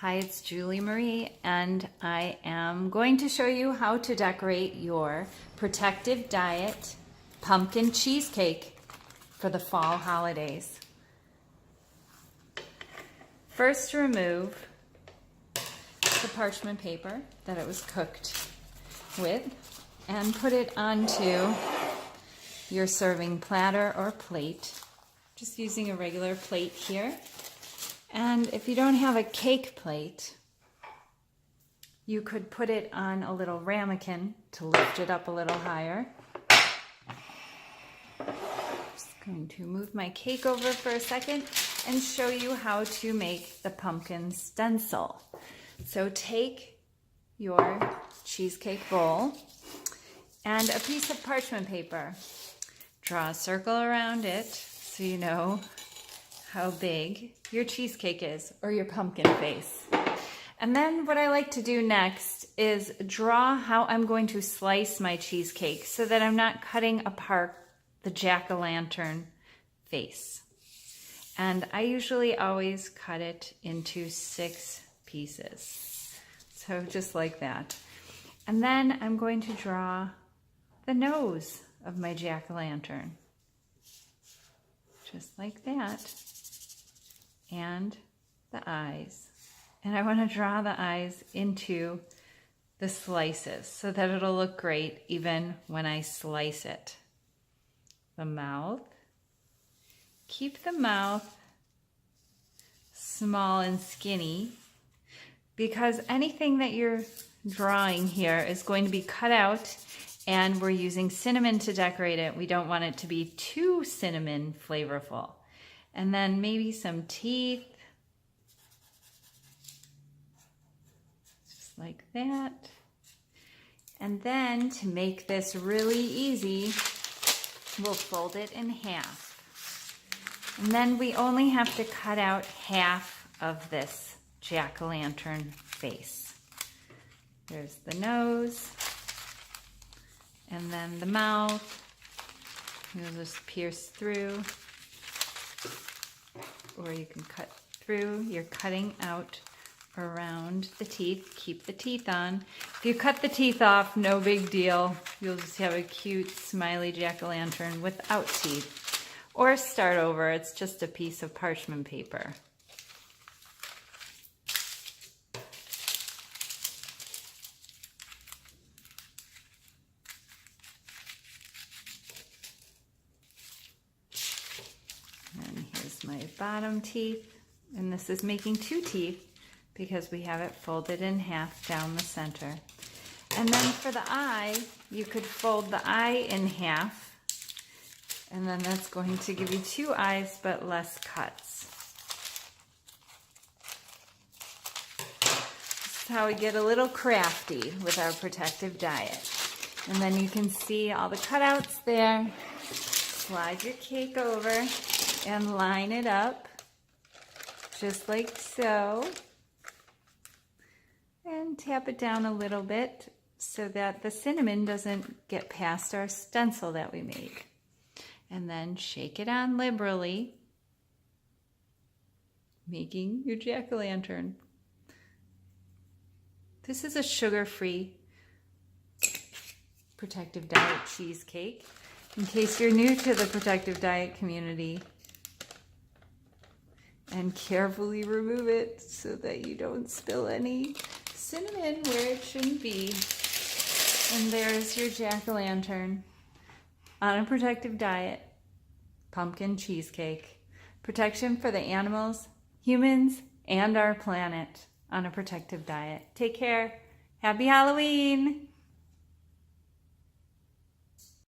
Hi, it's Julie Marie, and I am going to show you how to decorate your Protective Diet pumpkin cheesecake for the fall holidays. First, remove the parchment paper that it was cooked with and put it onto your serving platter or plate. Just using a regular plate here. And if you don't have a cake plate, you could put it on a little ramekin to lift it up a little higher. Just going to move my cake over for a second and show you how to make the pumpkin stencil. So take your cheesecake bowl and a piece of parchment paper. Draw a circle around it so you know how big your cheesecake is, or your pumpkin face. And then what I like to do next is draw how I'm going to slice my cheesecake so that I'm not cutting apart the jack-o'-lantern face. And I usually always cut it into 6 pieces. So just like that. And then I'm going to draw the nose of my jack-o'-lantern. Just like that. And the eyes. And I want to draw the eyes into the slices so that it'll look great even when I slice it. The mouth. Keep the mouth small and skinny because anything that you're drawing here is going to be cut out, and we're using cinnamon to decorate it. We don't want it to be too cinnamon flavorful. And then maybe some teeth, just like that. And then to make this really easy, we'll fold it in half. And then we only have to cut out half of this jack-o'-lantern face. There's the nose, and then the mouth. You'll just pierce through. Or you can cut through. You're cutting out around the teeth. Keep the teeth on. If you cut the teeth off, no big deal. You'll just have a cute smiley jack-o'-lantern without teeth. Or start over. It's just a piece of parchment paper. And here's my bottom teeth, and this is making 2 teeth because we have it folded in half down the center. And then for the eye, you could fold the eye in half, and then that's going to give you 2 eyes but less cuts. This is how we get a little crafty with our Protective Diet. And then you can see all the cutouts there. Slide your cake over and line it up just like so, and tap it down a little bit so that the cinnamon doesn't get past our stencil that we made. And then shake it on liberally, making your jack-o'-lantern. This is a sugar-free Protective Diet cheesecake. In case you're new to the Protective Diet community, and carefully remove it so that you don't spill any cinnamon where it shouldn't be. And there's your jack-o'-lantern on a Protective Diet pumpkin cheesecake. Protection for the animals, humans, and our planet on a Protective Diet. Take care. Happy Halloween!